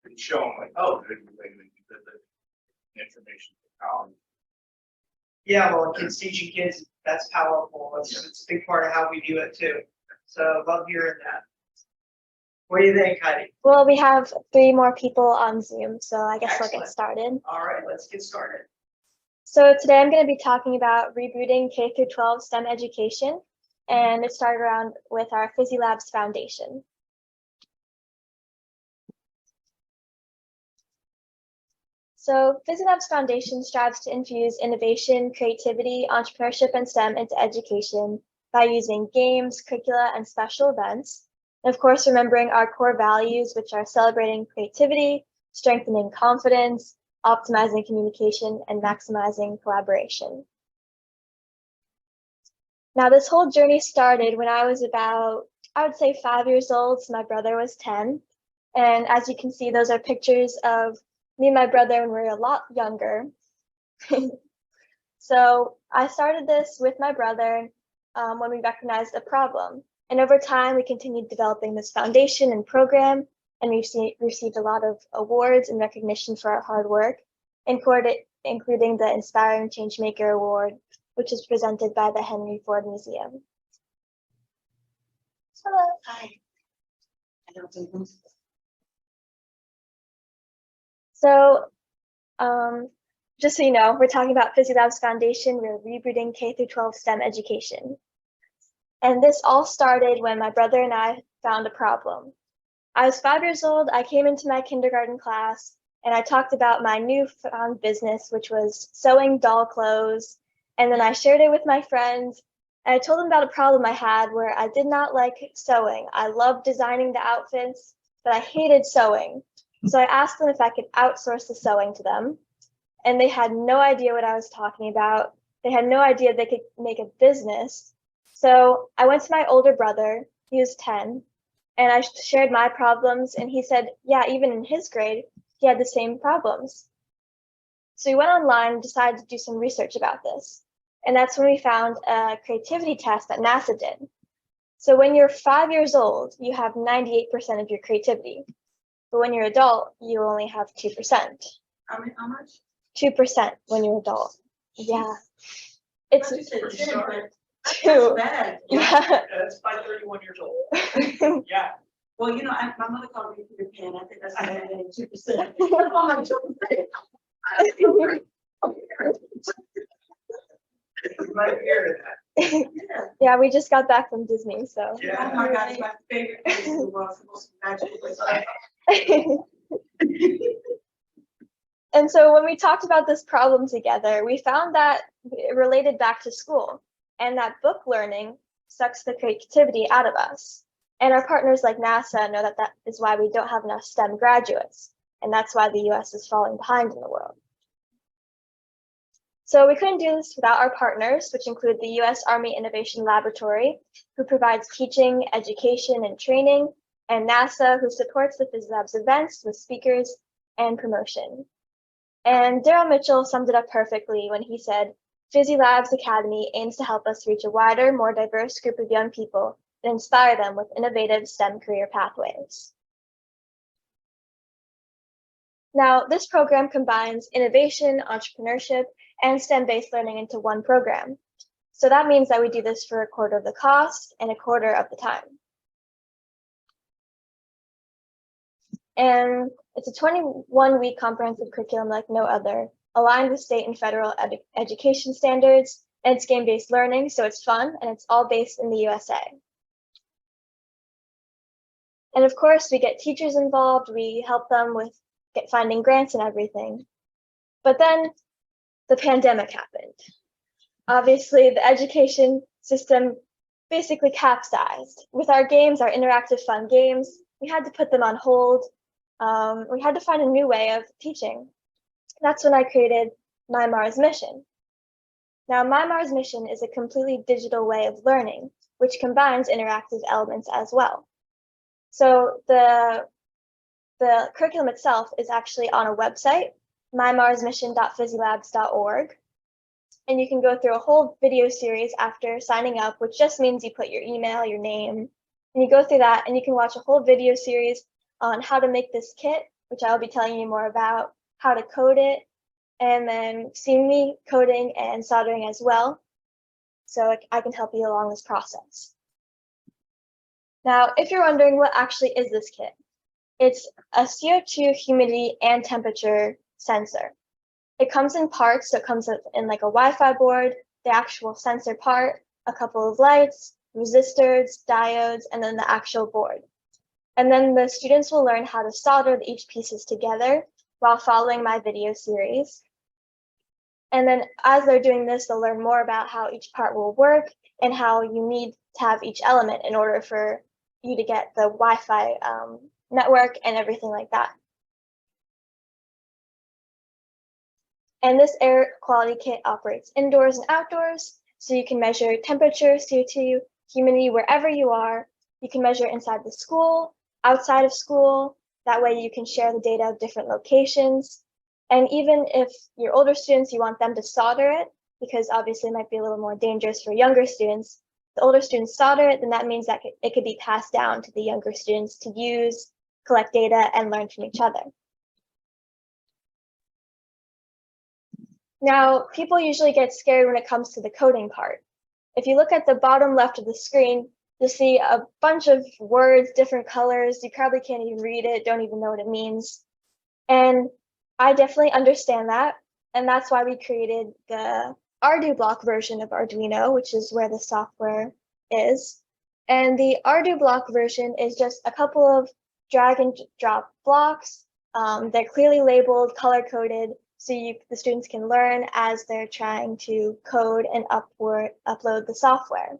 can show them like, oh, there's a way that you did the information technology. Yeah, well, kids teaching kids, that's powerful. It's a big part of how we do it too. So love hearing that. What do you think, Heidi? Well, we have 3 more people on Zoom, so I guess we'll get Excellent. started. All right, let's get started. So today I'm going to be talking about rebooting K through 12 STEM education, and it started around with our Fizzee Labs Foundation. So Fizzee Labs Foundation strives to infuse innovation, creativity, entrepreneurship, and STEM into education by using games, curricula, and special events. And of course, remembering our core values, which are celebrating creativity, strengthening confidence, optimizing communication, and maximizing collaboration. Now, this whole journey started when I was about, I would say, 5 years old, so my brother was 10. And as you can see, those are pictures of me and my brother when we were a lot younger. So I started this with my brother when we recognized a problem. And over time, we continued developing this foundation and program, and we received a lot of awards and recognition for our hard work, including the Inspiring Changemaker Award, which is presented by the Henry Ford Museum. Hello. Hi. So just so you know, we're talking about Fizzee Labs Foundation. We're rebooting K through 12 STEM education. And this all started when my brother and I found a problem. I was 5 years old. I came into my kindergarten class and I talked about my newfound business, which was sewing doll clothes. And then I shared it with my friends. And I told them about a problem I had where I did not like sewing. I loved designing the outfits, but I hated sewing. So I asked them if I could outsource the sewing to them. And they had no idea what I was talking about. They had no idea they could make a business. So I went to my older brother, he was 10, and I shared my problems, and he said, yeah, even in his grade, he had the same problems. So we went online and decided to do some research about this. And that's when we found a creativity test that NASA did. So when you're 5 years old, you have 98% of your creativity. But when you're adult, you only have 2%. How much? 2% when you're adult. Yeah. It's That's 2. bad. Yeah. That's by 31 years old. Yeah. Well, you know, my mother called me Peter Pan. I think that's bad at 2%. Oh, my children. You might hear that. Yeah, we just got back from Disney, so. Yeah. Oh my God, it's my favorite place in the world. It's the most magical place. And so when we talked about this problem together, we found that it related back to school and that book learning sucks the creativity out of us. And our partners like NASA know that that is why we don't have enough STEM graduates. And that's why the US is falling behind in the world. So we couldn't do this without our partners, which include the US Army Innovation Laboratory, who provides teaching, education, and training, and NASA, who supports the Fizzee Labs events with speakers and promotion. And Daryl Mitchell summed it up perfectly when he said, Fizzee Labs Academy aims to help us reach a wider, more diverse group of young people and inspire them with innovative STEM career pathways. Now, this program combines innovation, entrepreneurship, and STEM-based learning into one program. So that means that we do this for a quarter of the cost and a quarter of the time. And it's a 21-week comprehensive curriculum like no other, aligned with state and federal education standards, and it's game-based learning, so it's fun, and it's all based in the USA. And of course, we get teachers involved, we help them with finding grants and everything. But then the pandemic happened. Obviously, the education system basically capsized. With our games, our interactive fun games, we had to put them on hold. We had to find a new way of teaching. That's when I created My Mars Mission. Now, My Mars Mission is a completely digital way of learning, which combines interactive elements as well. So the curriculum itself is actually on a website, mymarsmission.fizzeelabs.org. And you can go through a whole video series after signing up, which just means you put your email, your name, and you go through that and you can watch a whole video series on how to make this kit which I'll be telling you more about, how to code it, and then seeing me coding and soldering as well, so I can help you along this process. Now, if you're wondering what actually is this kit, it's a CO2 humidity and temperature sensor. It comes in parts, so it comes in like a Wi-Fi board, the actual sensor part, a couple of lights, resistors, diodes, and then the actual board. And then the students will learn how to solder each pieces together while following my video series. And then as they're doing this, they'll learn more about how each part will work and how you need to have each element in order for you to get the Wi-Fi network and everything like that. And this air quality kit operates indoors and outdoors, so you can measure temperature, CO2, humidity wherever you are. You can measure inside the school, outside of school. That way you can share the data of different locations. And even if you're older students, you want them to solder it, because obviously it might be a little more dangerous for younger students. The older students solder it, then that means that it could be passed down to the younger students to use, collect data, and learn from each other. Now, people usually get scared when it comes to the coding part. If you look at the bottom left of the screen, you'll see a bunch of words, different colors. You probably can't even read it, don't even know what it means. And I definitely understand that. And that's why we created the Block version of Arduino, which is where the software is. And the Block version is just a couple of drag and drop blocks. They're clearly labeled, color-coded, so the students can learn as they're trying to code and upload the software.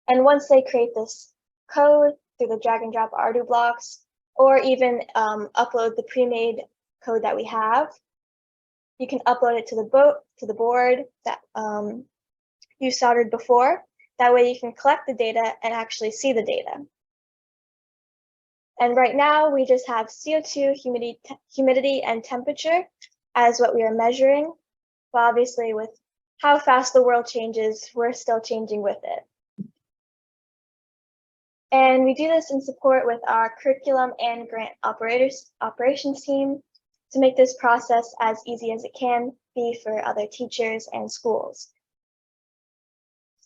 And once they create this code through the drag and drop Ardu blocks, or even upload the pre-made code that we have, you can upload it to the board that you soldered before. That way you can collect the data and actually see the data. And right now we just have CO2, humidity, and temperature as what we are measuring. But obviously with how fast the world changes, we're still changing with it. And we do this in support with our curriculum and grant operations team to make this process as easy as it can be for other teachers and schools.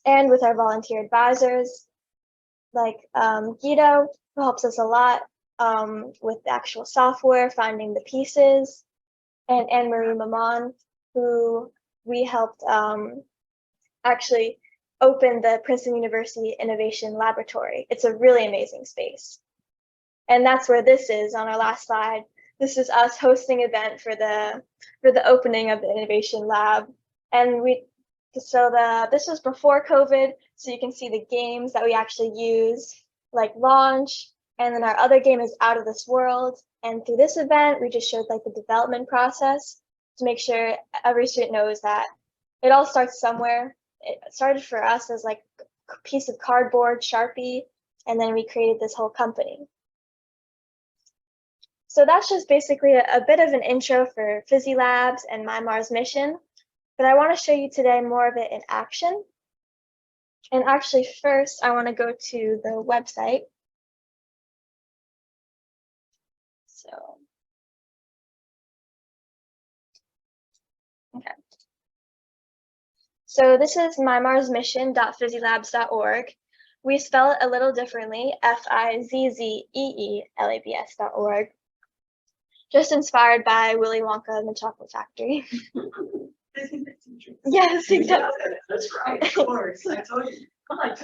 And with our volunteer advisors, like Guido, who helps us a lot with the actual software, finding the pieces, and Anne-Marie Mamon, who we helped actually open the Princeton University Innovation Laboratory. It's a really amazing space. And that's where this is on our last slide. This is us hosting an event for the opening of the Innovation Lab. And this was before COVID, so you can see the games that we actually use, like Launch, and then our other game is Out of This World. And through this event, we just showed like the development process to make sure every student knows that it all starts somewhere. It started for us as like a piece of cardboard, Sharpie, and then we created this whole company. So that's just basically a bit of an intro for Fizzee Labs and my Mars mission, but I want to show you today more of it in action. And actually first, I want to go to the website. So, okay. So this is mymarsmission.fizzeelabs.org. We spell it a little differently, FIZZEELABS.org. Just inspired by Willy Wonka and the Chocolate Factory. Yes, exactly. That's right, of course, I told you. I'm like,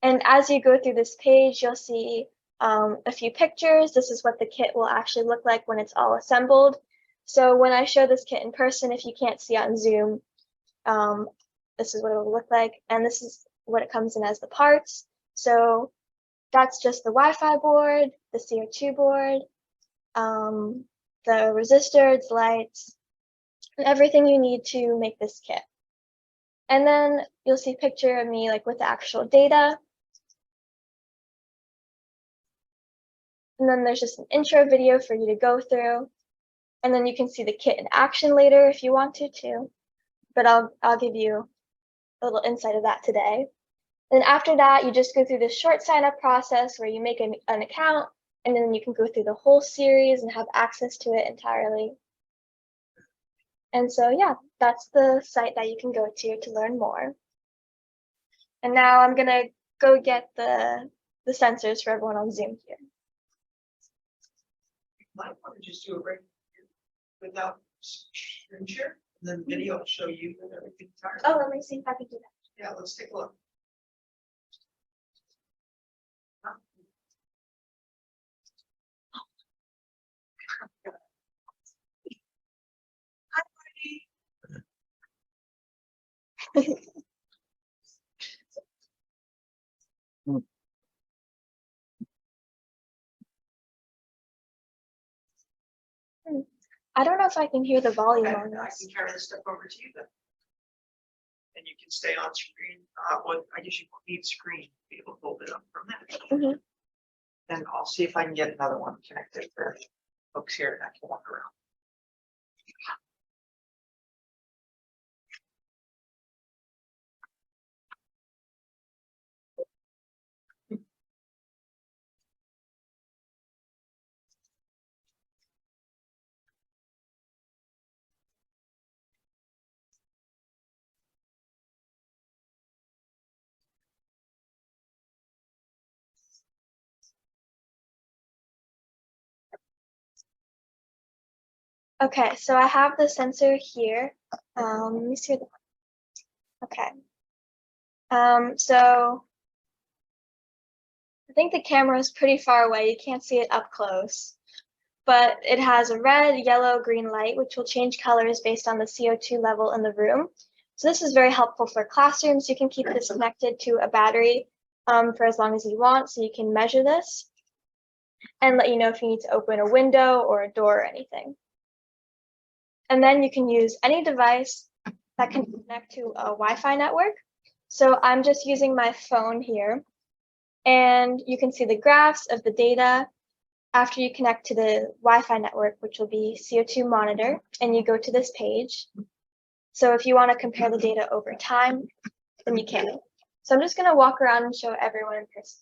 And as you go through this page, you'll see a few pictures. This is what the kit will actually look like when it's all assembled. So when I show this kit in person, if you can't see on Zoom, this is what it will look like. And this is what it comes in as the parts. So that's just the Wi-Fi board, the CO2 board, the resistors, lights, and everything you need to make this kit. And then you'll see a picture of me like with the actual data. And then there's just an intro video for you to go through. And then you can see the kit in action later if you want to too. But I'll give you a little insight of that today. Then after that, you just go through this short sign up process where you make an account, and then you can go through the whole series and have access to it entirely. And so, yeah, that's the site that you can go to learn more. And now I'm gonna go get the sensors for everyone on Zoom here. You might want to just do it right here without screen share, and then video will show you and everything. Oh, let me see if I can do that. Yeah, let's take a look. Hi, Marty. I don't know if I can hear the volume Okay, on I this. can carry this stuff over to you then. And you can stay on screen. Well, I guess you won't need screen to be able to hold it up from that. Mhm. And I'll see if I can get another one connected for folks here and I can walk around. Okay, so I have the sensor here. Let me see. Okay. So I think the camera is pretty far away. You can't see it up close. But it has a red, yellow, green light, which will change colors based on the CO2 level in the room. So this is very helpful for classrooms. You can keep this connected to a battery for as long as you want, so you can measure this and let you know if you need to open a window or a door or anything. And then you can use any device that can connect to a Wi-Fi network. So I'm just using my phone here, and you can see the graphs of the data after you connect to the Wi-Fi network, which will be CO2 monitor, and you go to this page. So if you want to compare the data over time, then you can. So I'm just going to walk around and show everyone in person.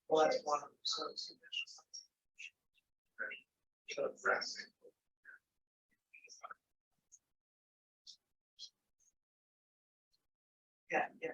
Well, that's one of them. So yeah, yeah.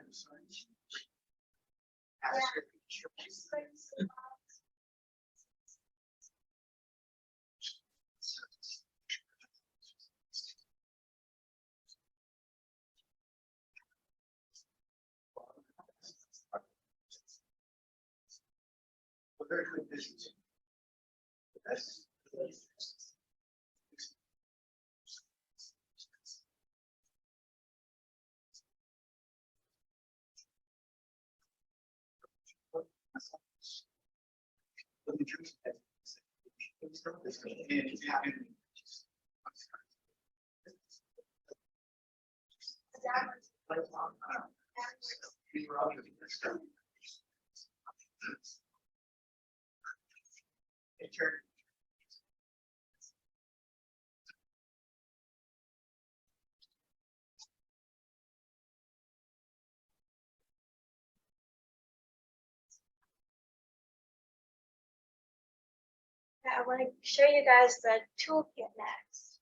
I want to show you guys the toolkit next.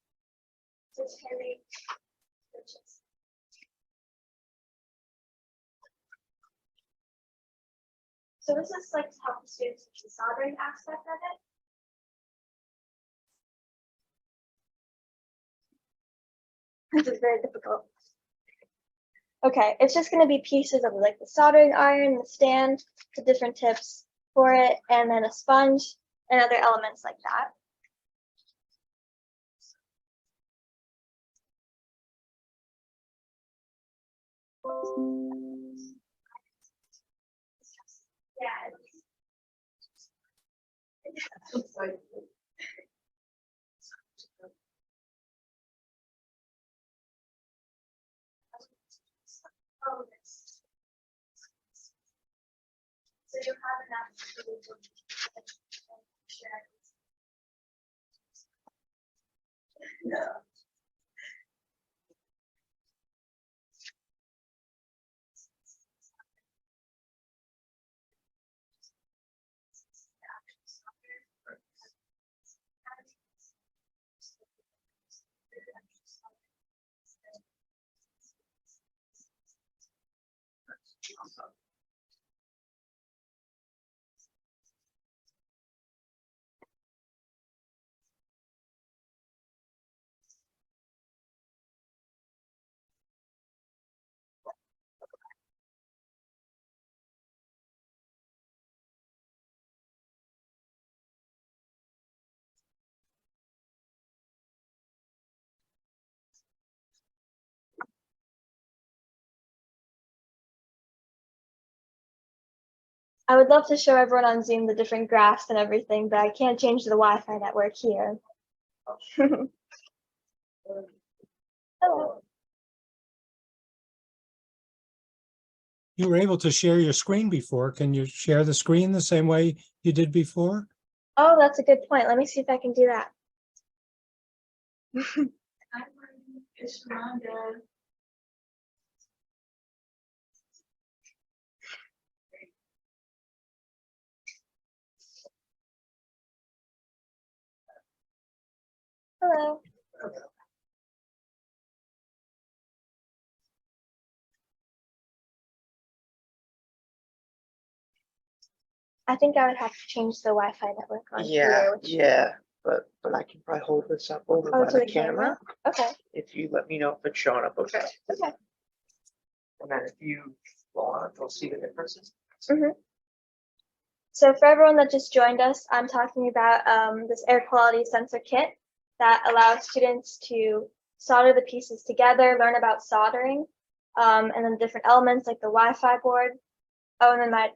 This handy purchase. So this is like to help the students with the soldering aspect of it. This is very difficult. Okay, it's just going to be pieces of like the soldering iron, the stand, the different tips for it, and then a sponge and other elements like that. Yeah. It's like, Oh, yes. So you have enough to yeah. I would love to show everyone on Zoom the different graphs and everything, but I can't change the Wi-Fi network here. Hello. You were able to share your screen before. Can you share the screen the same way you did before? Oh, that's a good point. Let me see if I can do that. It's Rhonda. Hello. I think I would have to change the Wi-Fi network on Yeah, here. Which, yeah, but I can probably hold this up over oh, by to the camera Okay. if you let me know if it's showing up okay. Okay. And then if you want, you'll see the differences. So for everyone that just joined us, I'm talking about this air quality sensor kit that allows students to solder the pieces together, learn about soldering, and then different elements like the Wi-Fi board. Oh, and then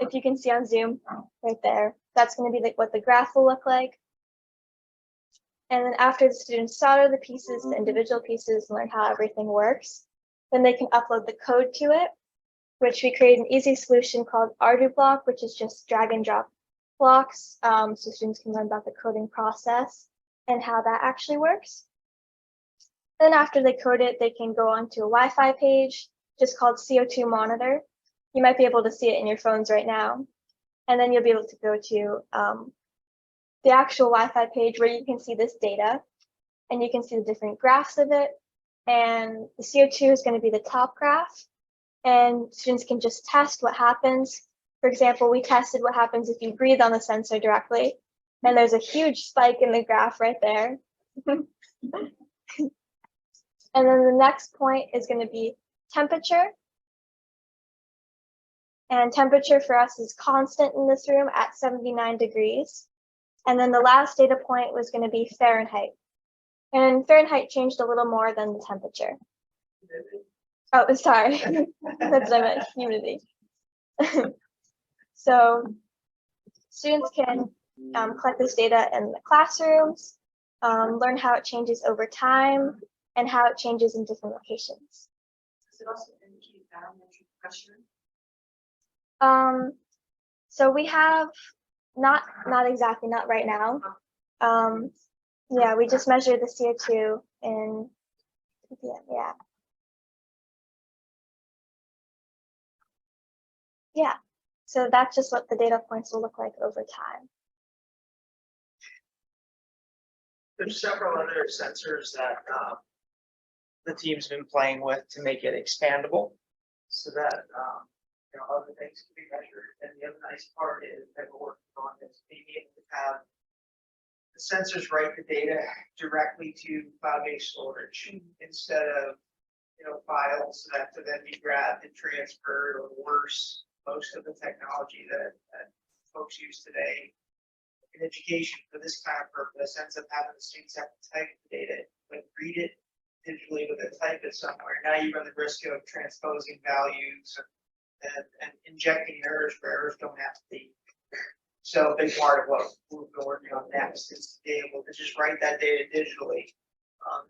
if you can see on Zoom right there, that's going to be like what the graph will look like. And then after the students solder the pieces, the individual pieces, and learn how everything works, then they can upload the code to it, which we create an easy solution called ArduBlock, which is just drag and drop blocks, so students can learn about the coding process and how that actually works. Then after they code it, they can go onto a Wi-Fi page, just called CO2 Monitor. You might be able to see it in your phones right now. And then you'll be able to go to the actual Wi-Fi page where you can see this data, and you can see the different graphs of it. And the CO2 is going to be the top graph. And students can just test what happens. For example, we tested what happens if you breathe on the sensor directly, and there's a huge spike in the graph right there. And then the next point is going to be temperature. And temperature for us is constant in this room at 79 degrees. And then the last data point was going to be Fahrenheit. And Fahrenheit changed a little more than the temperature. Oh, sorry. That's what I meant, humidity. So students can collect this data in the classrooms, learn how it changes over time, and how it changes in different locations. Does it also indicate barometric pressure? So we have not exactly, not right now. Yeah, we just measure the CO2 in yeah. Yeah, so that's just what the data points will look like over time. There's several other sensors that the team's been playing with to make it expandable so that other things can be measured. And the other nice part is that we're working on is being able to have the sensors write the data directly to cloud-based storage instead of files that to then be grabbed and transferred, or worse, most of the technology that folks use today in education for this kind of purpose ends up having the students have to type the data, but read it digitally, but then type it somewhere. Now you run the risk of transposing values and injecting errors where errors don't have to be. So a big part of what we've been working on next is to be able to just write that data digitally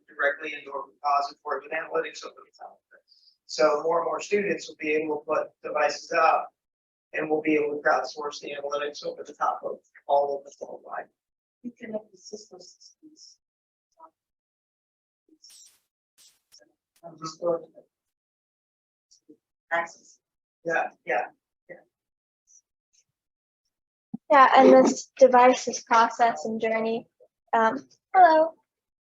directly into a repository with analytics over the top of it. So more and more students will be able to put devices up and we'll be able to crowdsource the analytics over the top of all of the worldwide. You connect the systems. Access. Yeah. Yeah, and this device's process and journey,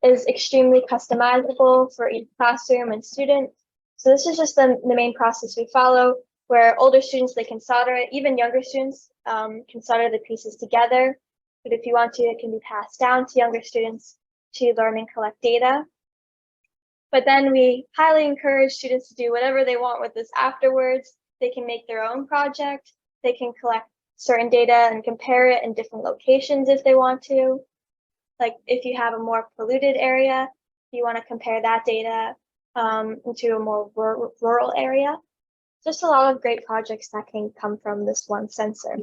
is extremely customizable for each classroom and student. So this is just the main process we follow, where older students, they can solder it, even younger students can solder the pieces together. But if you want to, it can be passed down to younger students to learn and collect data. But then we highly encourage students to do whatever they want with this afterwards. They can make their own project. They can collect certain data and compare it in different locations if they want to. Like if you have a more polluted area, you want to compare that data into a more rural area. Just a lot of great projects that can come from this one sensor.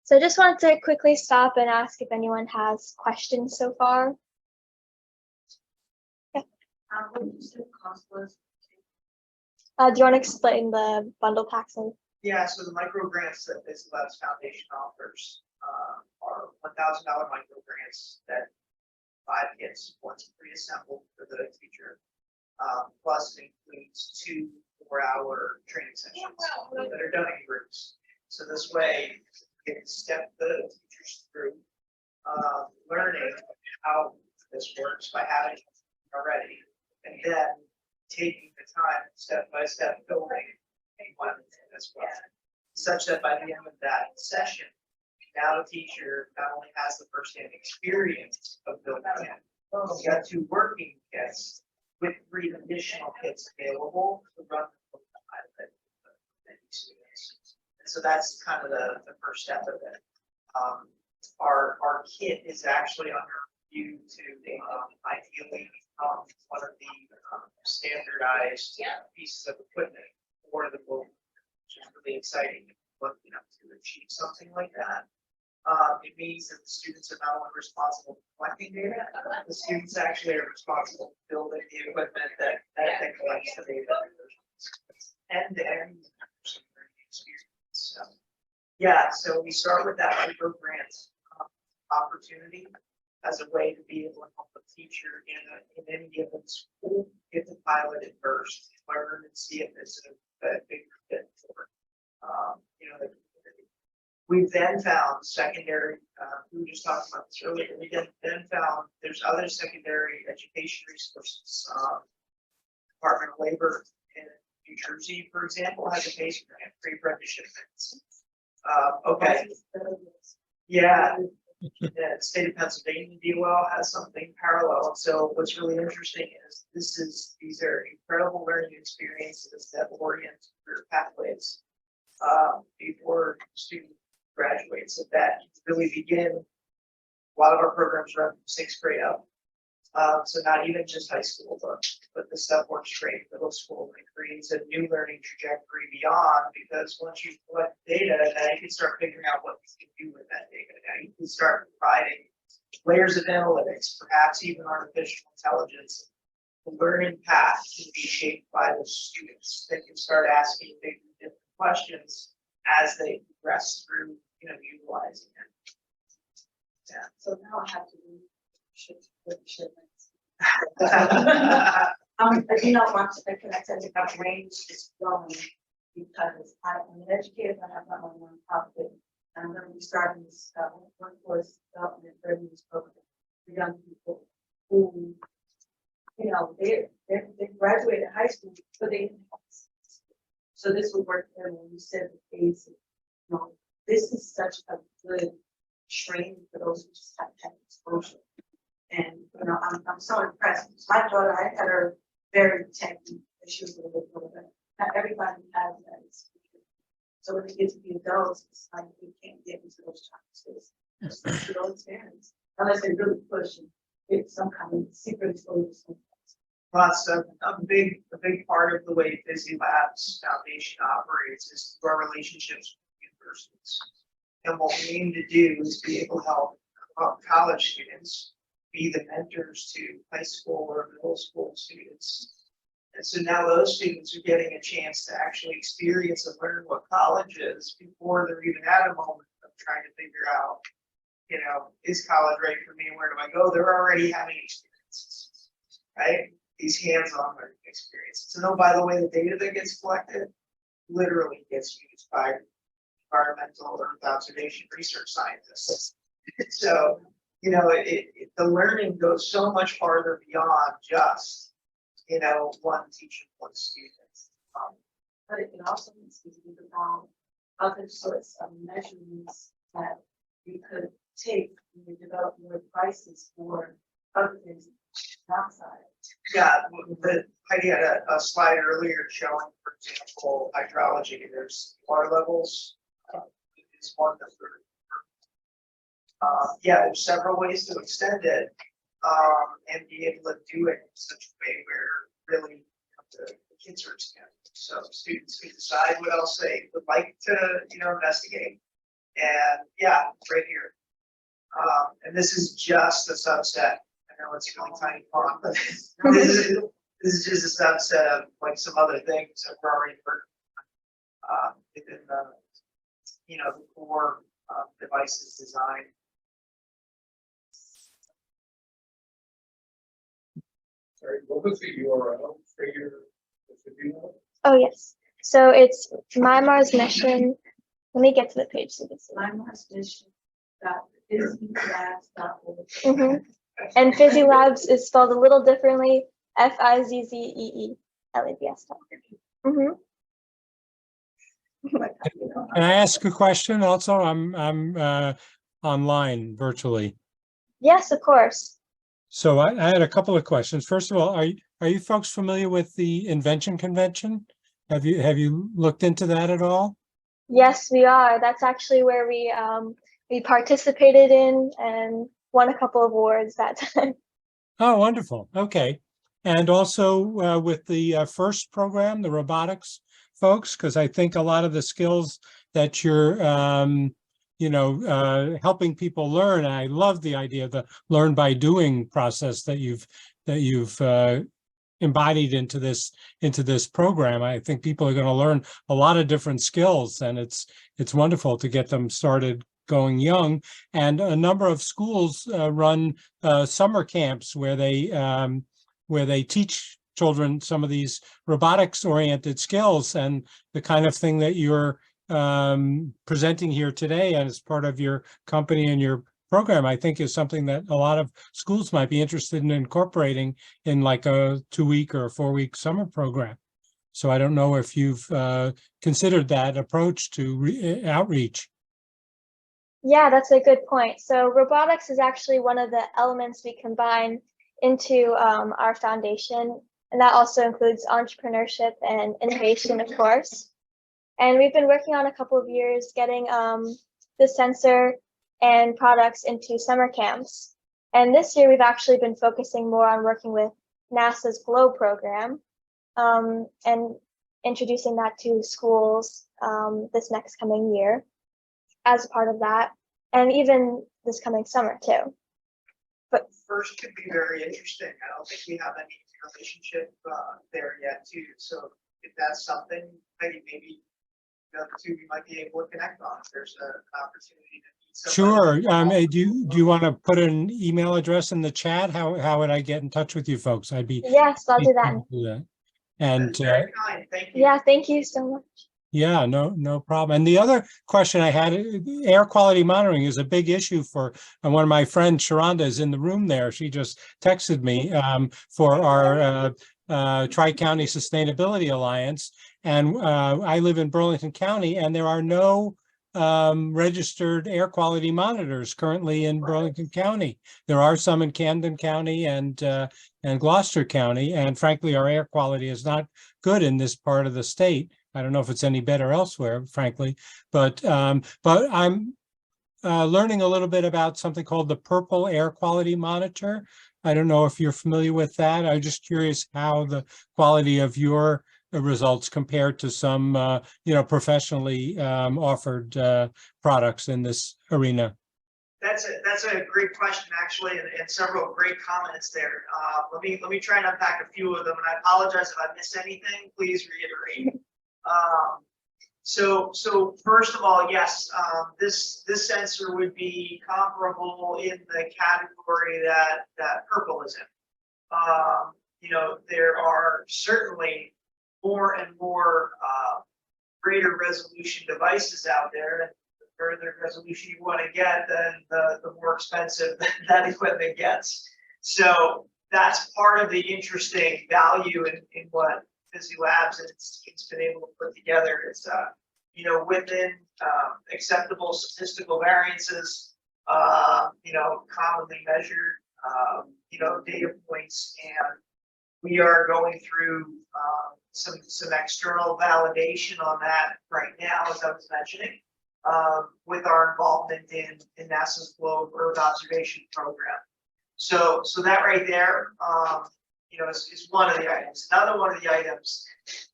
So I just wanted to quickly stop and ask if anyone has questions so far. What did you say the cost was? Do you want to explain the bundle packs? Yeah, so the micro grants that Fizzee Labs Foundation offers are $1,000 micro grants that 5 kits once pre-assembled for the teacher. Plus it includes 2 4-hour training sessions that are done in groups. So this way you can step the teachers through learning how this works by having it already, and then taking the time step by step building one as well, such that by the end of that session, now the teacher not only has the first-hand experience of building it, you got 2 working kits with 3 additional kits available to run the students. And so that's kind of the first step of it. Our kit is actually under review to ideally become one of the standardized pieces of equipment for the book, which is really exciting. Looking up to achieve something like that. It means that the students are not only responsible for collecting data, the students actually are responsible for building the equipment that collects the data. End-to-end experience. So, yeah, so we start with that micro grant opportunity as a way to be able to help a teacher in any given school get to pilot it first, learn and see if it's a big fit for the community. We've then found secondary, we were just talking about this earlier, we then found there's other secondary education resources. Department of Labor in New Jersey, for example, has a base grant for apprenticeship. Okay. Yeah. The state of Pennsylvania DOL has something parallel. So what's really interesting is these are incredible learning experiences that orient career pathways before student graduates. So that really begin. A lot of our programs run from 6th grade up. So not even just high school, but the stuff works great middle school and creates a new learning trajectory beyond, because once you collect data, now you can start figuring out what you can do with that data. Now you can start providing layers of analytics, perhaps even artificial intelligence. The learning path can be shaped by the students. They can start asking big different questions as they progress through, utilizing it. Yeah. So now I have to do shipments. Yeah. Once the connected range is growing, because I'm an educator, I have my own nonprofit, I'm gonna be starting this, workforce development readiness program for young people who, you know, they graduated high school, but they didn't have skills. So this would work for them when you said the basic, you know, this is such a good training for those who just have had exposure. And, you know, I'm so impressed. My daughter, I had her very techy, she was a little bit older. Not everybody has that experience. So when they get to be adults, it's like we can't get into those chances. It's real experience, unless they really push and get some kind of secret exposure. Plus, a big part of the way Fizzee Labs Foundation operates is through our relationships with universities. And what we aim to do is be able to help college students be the mentors to high school or middle school students. And so now those students are getting a chance to actually experience and learn what college is before they're even at a moment of trying to figure out, you know, is college right for me? Where do I go? They're already having experiences, right? These hands-on learning experiences. And oh, by the way, the data that gets collected literally gets used by environmental or earth observation research scientists. So, you know, the learning goes so much farther beyond just, you know, one teacher, one student. But it can also be about other sorts of measurements that you could take when you develop more devices for other things outside. Yeah, Heidi had a slide earlier showing, for example, hydrology. There's water levels. Is one that yeah, there's several ways to extend it and be able to do it in such a way where really the kids are expanding. So students can decide what else they would like to, you know, investigate. And yeah, right here. And this is just a subset. I know it's really tiny font, but this is just a subset of like some other things that we're already working on within the, you know, the core devices design. Sorry, what was the URL for your video? Oh, yes. So it's my Mars mission. Let me get to the page so you can see. MyMarsMission.FizzeeLabs.org. Mhm. And Fizzee Labs is spelled a little differently, FIZZEELABS. Mhm. Can I ask a question also? I'm online virtually. Yes, of course. So I had a couple of questions. First of all, are you folks familiar with the Invention Convention? Have you looked into that at all? Yes, we are. That's actually where we participated in and won a couple of awards that time. Oh, wonderful. Okay. And also with the first program, the robotics folks, because I think a lot of the skills that you're you know, helping people learn. And I love the idea of the learn by doing process that you've embodied into this program. I think people are going to learn a lot of different skills, and it's wonderful to get them started going young. And a number of schools run summer camps where they teach children some of these robotics oriented skills, and the kind of thing that you're presenting here today and as part of your company and your program, I think is something that a lot of schools might be interested in incorporating in like a 2-week or a 4-week summer program. So I don't know if you've considered that approach to outreach. Yeah, that's a good point. So robotics is actually one of the elements we combine into our foundation, and that also includes entrepreneurship and innovation, of course. And we've been working on a couple of years getting the sensor and products into summer camps. And this year we've actually been focusing more on working with NASA's GLOW program and introducing that to schools this next coming year as a part of that, and even this coming summer too. But first could be very interesting. I don't think we have any relationship there yet too. So if that's something, maybe the two you might be able to connect on. If there's an opportunity to meet somebody. Sure. Do you want to put an email address in the chat? How would I get in touch with you folks? I'd be yes, I'll do that. And That's very kind. Thank you. Yeah, thank you so much. Yeah, no problem. And the other question I had, air quality monitoring is a big issue for, and one of my friends, Sharonda, is in the room there. She just texted me for our Tri-County Sustainability Alliance. And I live in Burlington County, and there are no registered air quality monitors currently in Burlington County. There are some in Camden County and Gloucester County. And frankly, our air quality is not good in this part of the state. I don't know if it's any better elsewhere, frankly, but I'm learning a little bit about something called the Purple Air Quality Monitor. I don't know if you're familiar with that. I'm just curious how the quality of your results compare to some, professionally offered products in this arena. That's a great question, actually, and several great comments there. Let me try and unpack a few of them, and I apologize if I miss anything. Please reiterate. So first of all, yes, this sensor would be comparable in the category that Purple is in. There are certainly more and more greater resolution devices out there, and the further resolution you want to get, then the more expensive that equipment gets. So that's part of the interesting value in what Fizzee Labs and it's been able to put together. It's within acceptable statistical variances, commonly measured, data points, and we are going through some external validation on that right now, as I was mentioning, with our involvement in NASA's Globe Earth Observation Program. So that right there, is one of the items. Another one of the items,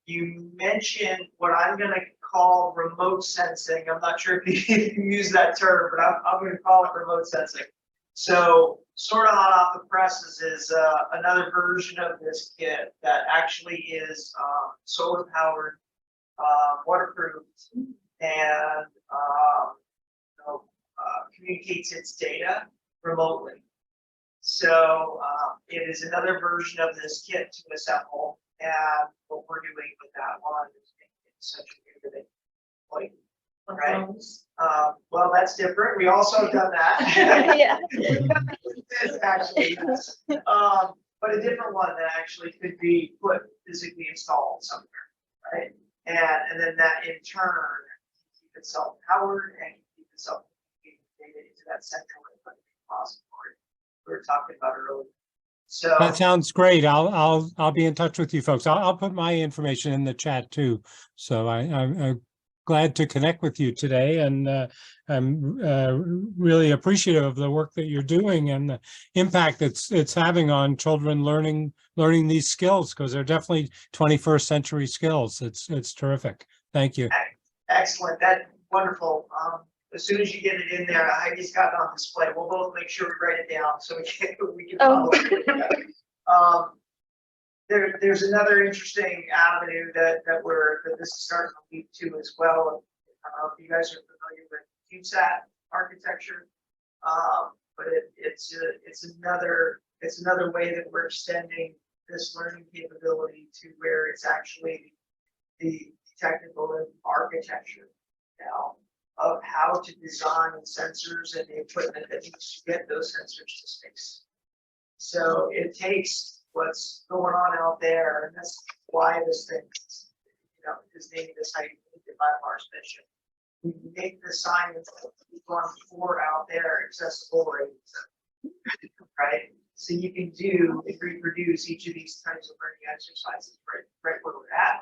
you mentioned what I'm going to call remote sensing. I'm not sure if you use that term, but I'm going to call it remote sensing. So sort of hot off the presses is another version of this kit that actually is solar powered, waterproof, and communicates its data remotely. So it is another version of this kit to assemble, and what we're doing with that one is making it essentially everything like, right? Well, that's different. We also have done that. Yeah. We've done that with this, actually, yes. But a different one that actually could be physically installed somewhere, right? And then that in turn can keep it self-powered and keep it self-communicating data into that central repository we were talking about earlier. So That sounds great. I'll be in touch with you folks. I'll put my information in the chat too. So I'm glad to connect with you today, and I'm really appreciative of the work that you're doing and the impact it's having on children learning these skills, because they're definitely 21st century skills. It's terrific. Thank you. excellent. That's wonderful. As soon as you get it in there, Heidi's got it on display. We'll both make sure we write it down so we can follow it. There's another interesting avenue that this is starting to lead to as well. I don't know if you guys are familiar with CubeSat architecture, but it's another way that we're extending this learning capability to where it's actually the technical architecture now of how to design sensors and the equipment that needs to get those sensors to space. So it takes what's going on out there, and that's why this thing, is named this Identity by Mars mission. We make the science that we've gone before out there accessible, right? So you can do and reproduce each of these types of learning exercises right where we're at.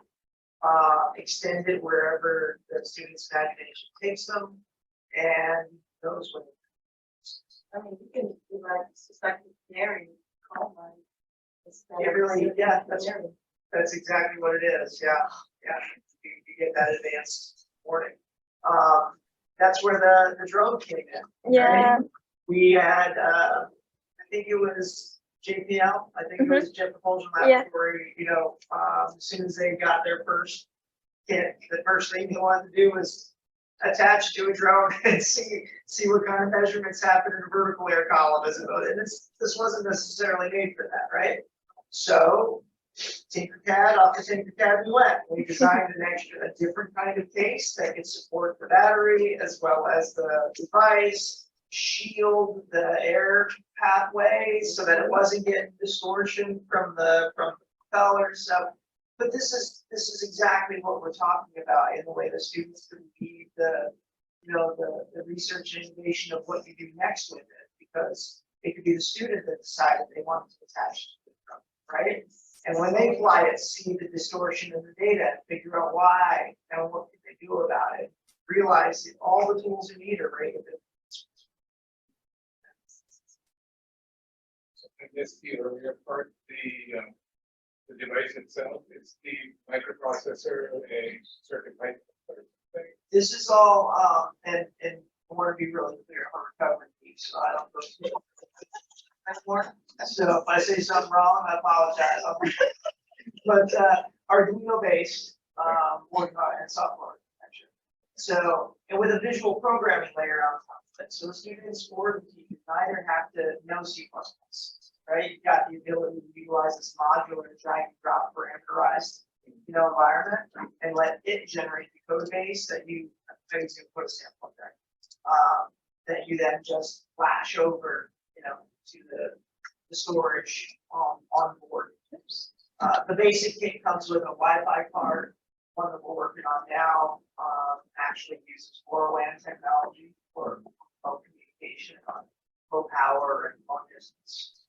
Extend it wherever the student's imagination takes them, and those with. I mean, you can do like suspected canary, call mine. That's exactly what it is. Yeah. You get that advanced warning. That's where the drone came in. Yeah. Right? We had, I think it was JPL. I think it was Jet Propulsion Laboratory. As soon as they got their first kit, the first thing they wanted to do was attach to a drone and see what kind of measurements happen in a vertical air column. And this wasn't necessarily made for that, right? So Tinkercad, off to Tinkercad we went. We designed a different kind of case that could support the battery as well as the device, shield the air pathway so that it wasn't getting distortion from the propeller. So, but this is exactly what we're talking about in the way the students can lead the research and innovation of what you do next with it, because it could be the student that decided they wanted to attach to it, right? And when they fly it, see the distortion in the data, figure out why and what can they do about it. Realize that all the tools you need are right at the. I guess the earlier part, the device itself is the microprocessor, a circuit pipe. This is all, and I want to be really clear on recovery piece, so I don't go too much. So if I say something wrong, I apologize. But Arduino based, and software architecture. So, and with a visual programming layer on top of it. So the students or the teachers neither have to know C++, right? You've got the ability to utilize this modular drag and drop parameterized, environment and let it generate the code base that you put a sample there. That you then just flash over, to the storage on board. The basic kit comes with a Wi-Fi card. One that we're working on now actually uses LoRaWAN technology for remote communication on low power and long distance.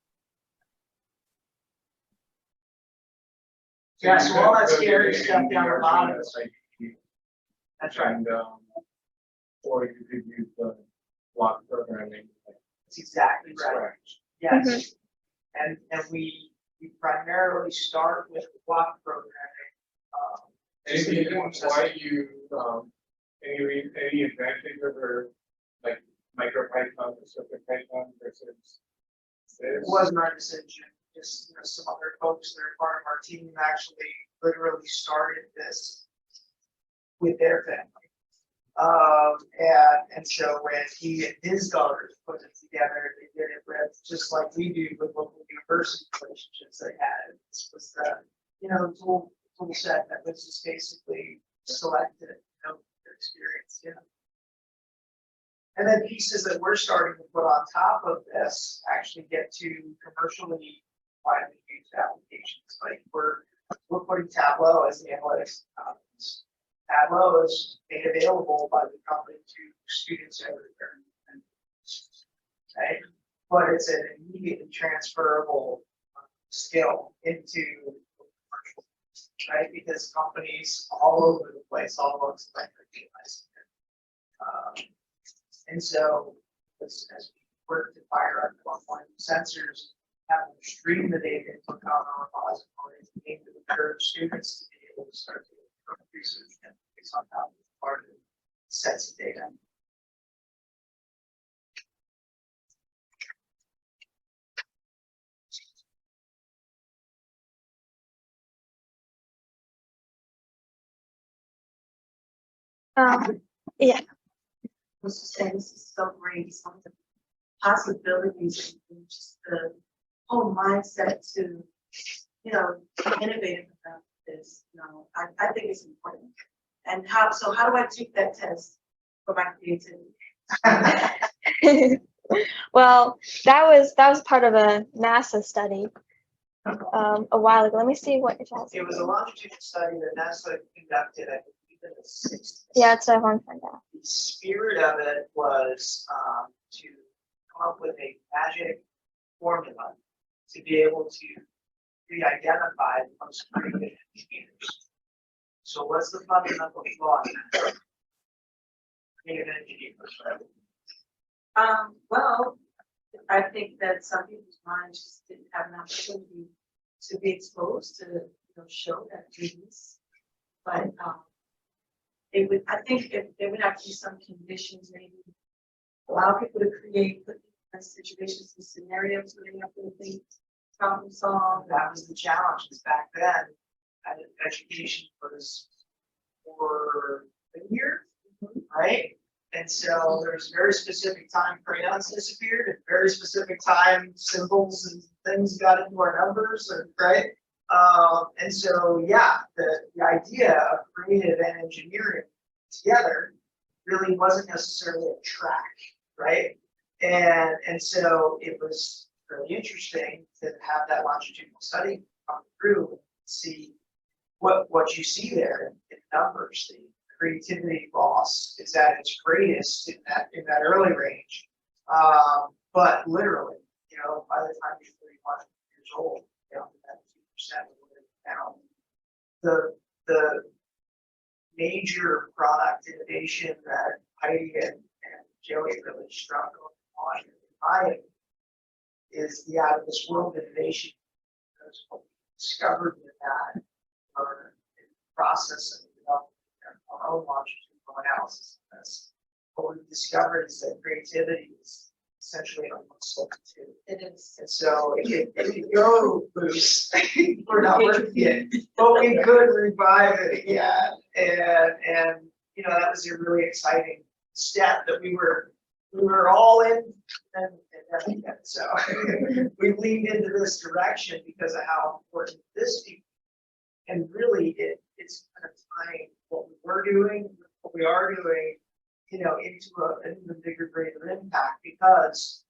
Yeah, so all that scary stuff down the bottom. That's right. And, or you could use the block programming. That's exactly right. Scratch. Yes. And we primarily start with the block programming. Any reasons why you, any advantage over like MicroPython or CircuitPython versus this? It wasn't our decision, just some other folks that are part of our team actually literally started this with their family. And so when he and his daughters put it together, they did it with just like we do with local university relationships they had. This was the tool set that was just basically selected, their experience, And then pieces that we're starting to put on top of this actually get to commercially widely used applications. Like we're putting Tableau as the analytics. Tableau is made available by the company to students everywhere. Right? But it's an immediately transferable skill into commercial, right? Because companies all over the place, all over the place, and so as we work to fire up one sensors, have them stream the data into a common repository and aim to encourage students to be able to start to research and fix on top of part of the sets of data. Yeah. I was just saying, this is so great. Some of the possibilities and just the whole mindset to, be innovative about this. I think it's important. And how do I take that test for my creativity? Well, that was part of a NASA study a while ago. Let me see what it has. It was a longitudinal study that NASA conducted, I believe, in the 60s. Yeah, it's a one find out. The spirit of it was to come up with a magic formula to be able to re-identify the most creative engineers. So what's the fundamental flaw in that? Creative engineers, right? Well, I think that some people's minds just didn't have an opportunity to be exposed to, show that genius. But I think there would have to be some conditions, maybe allow people to create, put situations and scenarios where they have to think, problem solve. That was the challenge, because back then, education was for a year, right? And so there's very specific time crayons disappeared, at very specific time symbols and things got into our numbers, right? And so, yeah, the idea of creative and engineering together really wasn't necessarily a track, right? And so it was really interesting to have that longitudinal study come through and see what you see there in numbers. The creativity loss is at its greatest in that early range. But literally, you know, by the time you're 31 years old, you know, that 2% down. The major product innovation that Heidi and Joey really struggled on in my is the out of this world innovation. Because what we discovered with that or in the process of developing our own longitudinal analysis of this, what we've discovered is that creativity is essentially an substitute. It is. And so it could go loose. We're not working it, but we could revive it again. And you know, that was a really exciting step that we were all in and so we leaned into this direction because of how important this is. And really it's kind of tying what we were doing, what we are doing, you know, into an even bigger, greater impact, because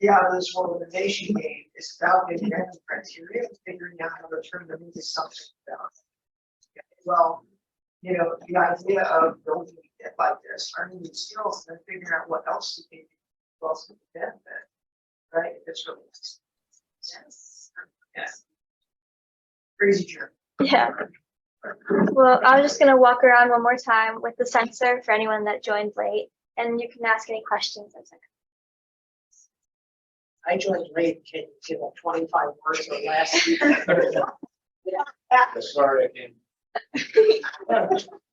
the out of this world innovation game is about getting random criteria, figuring out how to turn them into something else. Well, you know, the idea of building a kit like this, learning these skills, and then figuring out what else you can do, what else you can benefit, right? It's really yes. Crazy journey. Yeah. Well, I was just going to walk around one more time with the sensor for anyone that joined late, and you can ask any questions. I joined late, can you give a 25 words or less? Sorry, again.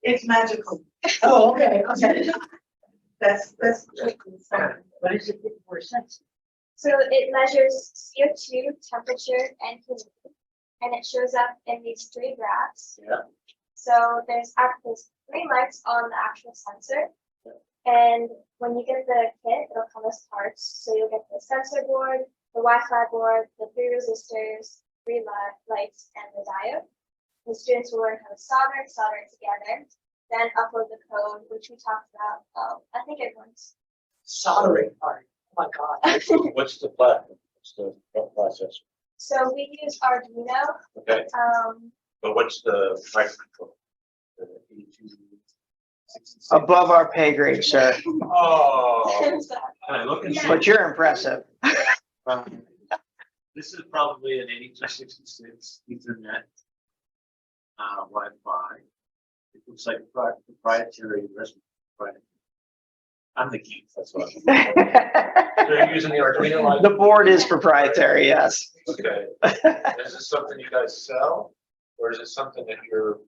It's magical. Oh, okay, okay. That's what is it for a sense? So it measures CO2, temperature, and humidity, and it shows up in these three graphs. Yeah. So there's 3 lights on the actual sensor. And when you get the kit, it'll come as parts. So you'll get the sensor board, the Wi-Fi board, the 3 resistors, 3 lights, and the diode. The students will learn how to solder it together, then upload the code, which we talked about. I think everyone's. Soldering part. Oh my God. What's the platform? What's the processor? So we use Arduino. Okay, but what's the microcontroller? The 8266? Above our pay grade, sir, Oh, Can can I look and see? but you're impressive. This is probably an 8266 Ethernet Wi-Fi. It looks like proprietary Raspberry Pi. I'm the geek, that's what. So you're using the Arduino like? The board is proprietary, yes. Okay. Is this something you guys sell, or is it something that you're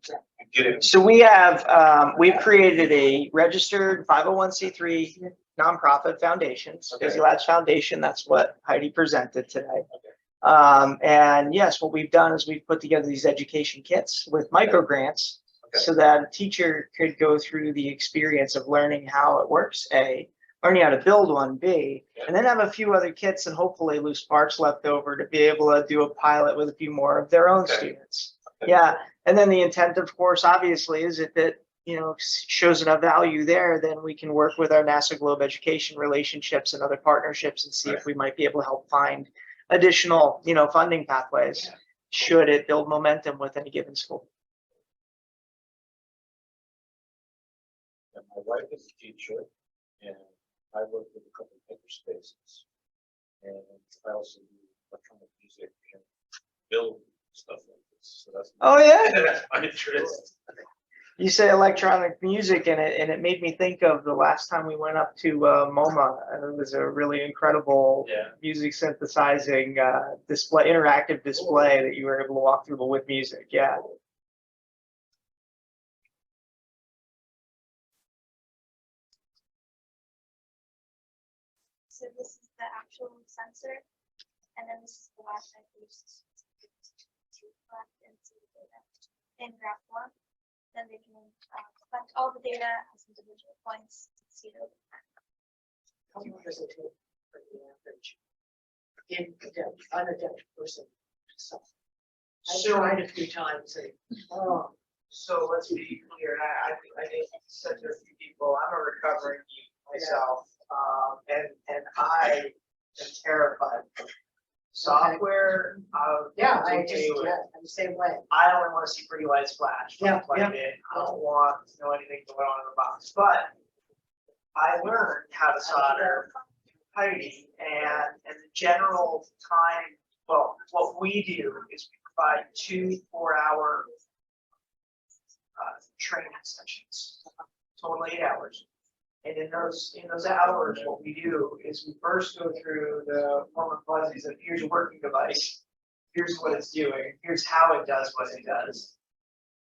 getting? So we have, we've created a registered 501c3 nonprofit foundation, Okay. Fizzee Labs Foundation. That's what Heidi presented today. And yes, what we've done is we've put together these education kits with micro grants. Okay. So that a teacher could go through the experience of learning how it works, A, learning how to build one, B, and then have a few other kits and hopefully loose parts left over to be able to do a pilot with a few more of their own Okay. students. Yeah, and then the intent, of course, obviously, is if it, you know, shows enough value there, then we can work with our NASA Globe Education relationships and other partnerships and see if we might be able to help find additional, you know, funding pathways, should it build momentum with any given school. And my wife is a teacher, and I work with a couple of makerspaces. And I also do electronic music and build stuff like this. So that's Oh, yeah. that's my interest. You say electronic music, and it made me think of the last time we went up to MoMA. It was a really incredible music synthesizing display, interactive display that you were able to walk through with music. Yeah. So this is the actual sensor, and then this is the Wi-Fi used to collect and see the data in graph form. Then they can collect all the data as individual points and see it over time. How long does it take for the average unadept person? I So, tried a few times and, oh, so let's be clear, I think said to a few people, I'm a recovering geek myself, and I am terrified. Software, yeah, I okay just, with. yeah, I'm the same way. I only want to see pretty lights flash. when I Yeah, plug yeah. it in. I don't want to know anything going on in the box, but I learned how to solder Heidi and the general time, well, what we do is we provide 2 4-hour training sessions, total 8 hours. And in those hours, what we do is we first go through the warm and fuzzies of here's a working device, here's what it's doing, here's how it does what it does.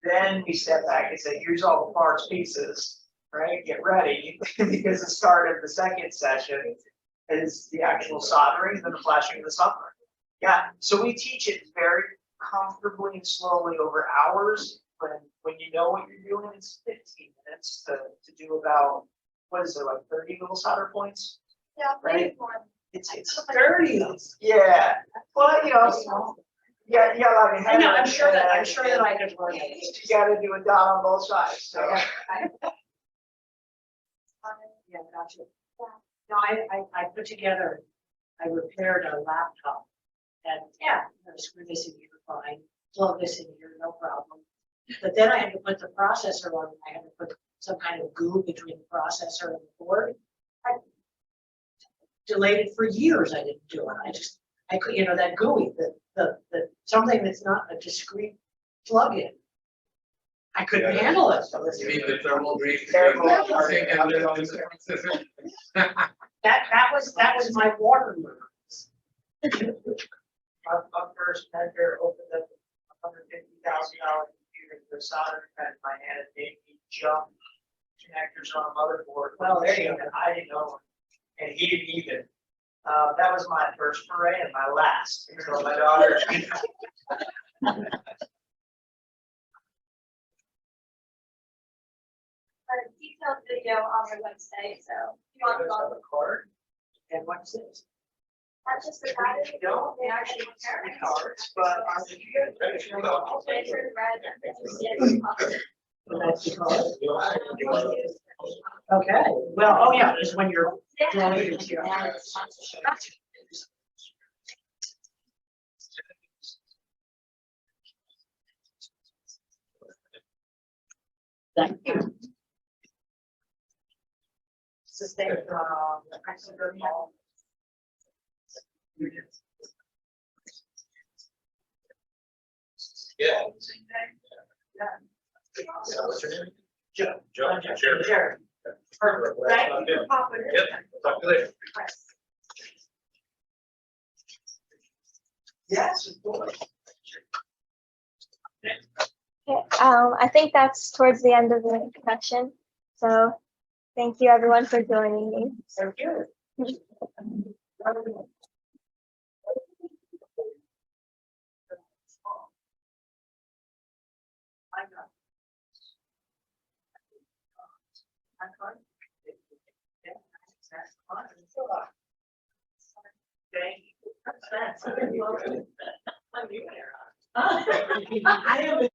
Then we step back and say, here's all the parts, pieces, right? Get ready, because the start of the second session is the actual soldering and then the flashing of the software. Yeah, so we teach it very comfortably and slowly over hours. When you know what you're doing, it's 15 minutes to do about, what is it, like 30 little solder points? Yeah, Right. maybe more. It's 30. Yeah, well, yeah, like. I know, I'm sure that I could learn it. You gotta do it down on both sides, so. Yeah, gotcha. No, I put together, I repaired a laptop and yeah, screw this in here, fine, plug this in here, no problem. But then I had to put the processor on, I had to put some kind of goo between the processor and the board. I delayed it for years, I didn't do it, I could, that GUI, the something that's not a discrete plug-in. I couldn't handle it, so You mean the thermal brief? Thermal. And then on the processor? that was my watermark. My first vendor opened up a $150,000 computer with a soldering gun in my hand and made me jump connectors on a motherboard. Well, there you go. I didn't know. And he didn't either. That was my first foray and my last. So my daughter. A detailed video on our website, so if you want to go, Card. And what's this? that's just the battery. No, They actually compare it. cards, but They turn red and then you get That's because. Okay, well, oh yeah, because when you're drawing it into your hands. Thank you. Sustain, Mexican Mall. Yeah. Yeah. What's your name? Joe. Joe, Jerry. Jerry. Perfect. Thank you for popping in. Yep, talk to you later. Yes, of course. Okay, I think that's towards the end of the introduction. So thank you everyone for joining me. Thank you. I am.